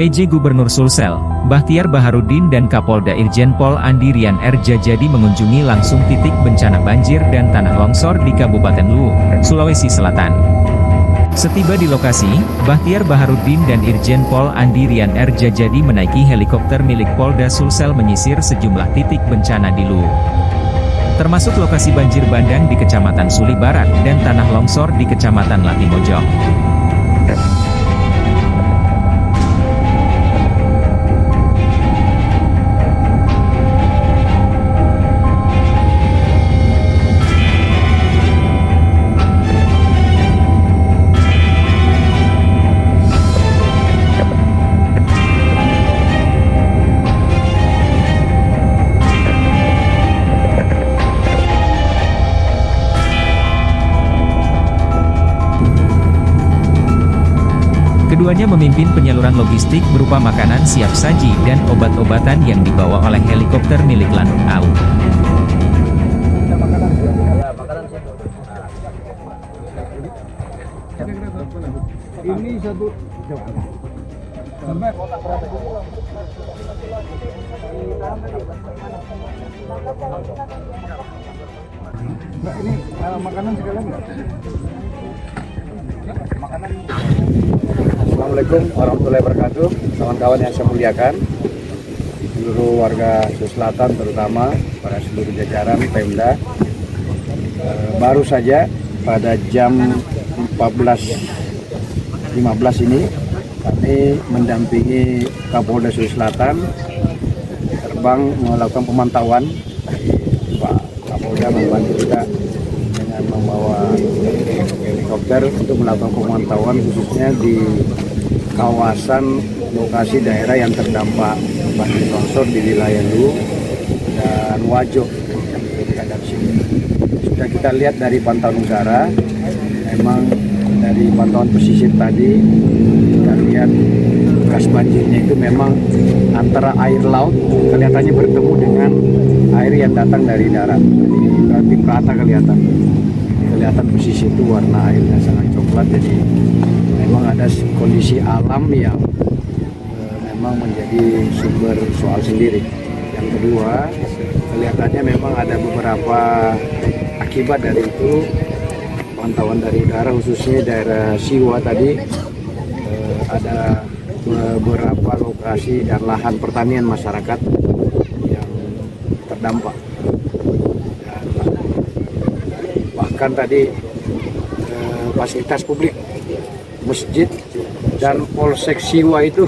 PJ Gubernur Sulsel, Bachtiar Baharudin dan Kapolda Irjen Pol Andi Rian R. Jadi mengunjungi langsung titik bencana banjir dan tanah longsor di Kabupaten Luwu, Sulawesi Selatan. Setiba di lokasi, Bachtiar Baharudin dan Irjen Pol Andi Rian R. Jadi menaiki helikopter milik Polda Sulsel menyisir sejumlah titik bencana di Luwu, termasuk lokasi banjir bandang di Kecamatan Suli Barat dan tanah longsor di Kecamatan Latimojong. Keduanya memimpin penyaluran logistik berupa makanan siap saji dan obat-obatan yang dibawa oleh helikopter milik Lanut AU. Ini satu Mbak, ini makanan sekalian nggak? Makanan. Assalamualaikum warahmatullahi wabarakatuh, kawan-kawan yang saya muliakan, seluruh warga Sulawesi Selatan, terutama para seluruh jajaran Pemda. Baru saja pada jam 14.15 ini kami mendampingi Kapolda Sulawesi Selatan terbang melakukan pemantauan. Pak Kapolda membantu kita dengan membawa helikopter untuk melakukan pemantauan khususnya di kawasan lokasi daerah yang terdampak banjir longsor di wilayah Luwu dan Wajo yang dekat sini. Sudah kita lihat dari pantauan udara, memang dari pantauan pesisir tadi kita lihat bekas banjirnya itu memang antara air laut kelihatannya bertemu dengan air yang datang dari darat. Jadi berarti merata kelihatan pesisir itu warna airnya sangat coklat, jadi memang ada kondisi alam yang memang menjadi sumber soal sendiri. Yang kedua, kelihatannya memang ada beberapa akibat dari itu. Pantauan dari udara khususnya daerah Siwa tadi ada beberapa lokasi dan lahan pertanian masyarakat yang terdampak. Dan bahkan tadi fasilitas publik, masjid dan polsek Siwa itu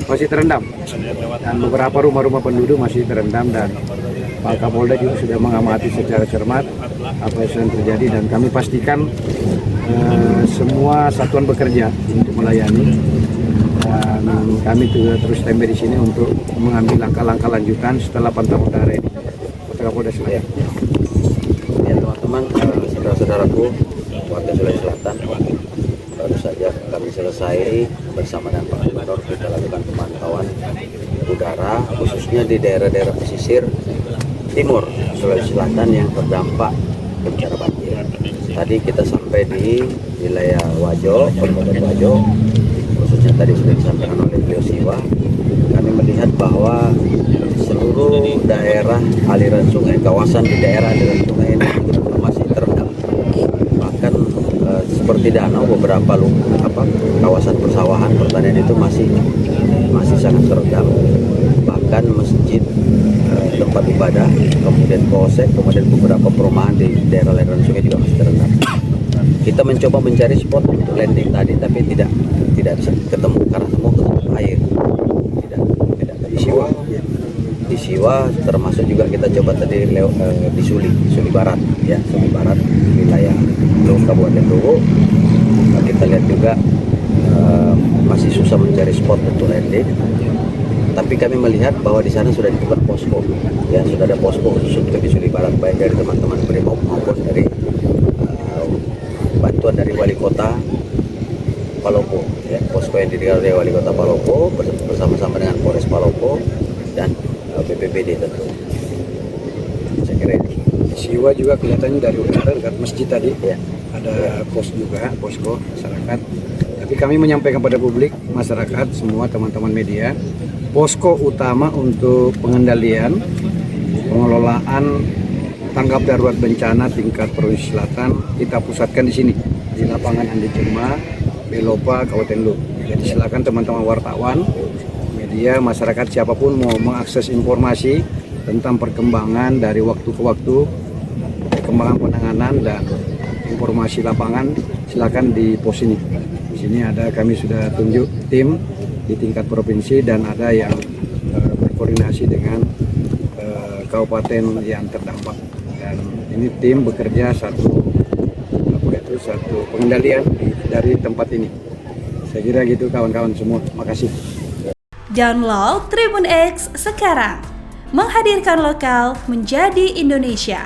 masih terendam, dan beberapa rumah-rumah penduduk masih terendam, dan Pak Kapolda juga sudah mengamati secara cermat apa yang sedang terjadi, dan kami pastikan semua satuan bekerja untuk melayani, dan kami juga terus standby di sini untuk mengambil langkah-langkah lanjutan setelah pantauan udara ini. Pak Kapolda silakan. Ya teman-teman, saudara-saudaraku warga Sulawesi Selatan, baru saja kami selesai bersama dengan Pak Gubernur kita lakukan pemantauan udara khususnya di daerah-daerah pesisir timur Sulawesi Selatan yang terdampak bencana banjir. Tadi kita sampai di wilayah Wajo, Kabupaten Wajo, khususnya tadi sudah disampaikan oleh beliau Siwa. Kami melihat bahwa seluruh daerah aliran sungai, kawasan di daerah aliran sungai ini masih terendam. Bahkan seperti danau, beberapa kawasan persawahan pertanian itu masih sangat terendam. Bahkan masjid, tempat ibadah, kemudian polsek, kemudian beberapa perumahan di daerah aliran sungai juga masih terendam. Kita mencoba mencari spot untuk landing tadi, tapi tidak bisa ketemu karena semua ketutup air. Tidak di Siwa. Di Siwa termasuk juga kita coba tadi di Suli Barat, ya, Suli Barat wilayah Luwu, Kabupaten Luwu. Kita lihat juga masih susah mencari spot untuk landing. Tapi kami melihat bahwa di sana sudah dibuat posko, ya, sudah ada posko khusus untuk di Suli Barat, baik dari teman-teman Brimob maupun dari bantuan dari Wali Kota Palopo, ya, posko yang didirikan oleh Wali Kota Palopo bersama-sama dengan Polres Palopo dan BPBD tentu. Saya kira ini. Siwa juga kelihatannya dari udara dekat masjid tadi, ya, ada pos juga, posko masyarakat. Dan Tapi kami menyampaikan pada publik, masyarakat, semua teman-teman media, posko utama untuk pengendalian, pengelolaan tanggap darurat bencana tingkat Provinsi Selatan kita pusatkan di sini, di lapangan Andi Jema, Belopa, Kabupaten Lu. Jadi silakan teman-teman wartawan, media, masyarakat siapapun mau mengakses informasi tentang perkembangan dari waktu ke waktu, perkembangan penanganan dan informasi lapangan, silakan di pos ini. Di sini ada, kami sudah tunjuk tim di tingkat provinsi dan ada yang berkoordinasi dengan kabupaten yang terdampak. Dan ini tim bekerja satu pengendalian dari tempat ini. Saya kira gitu kawan-kawan semua. Makasih. Download Tribun X sekarang. Menghadirkan lokal menjadi Indonesia.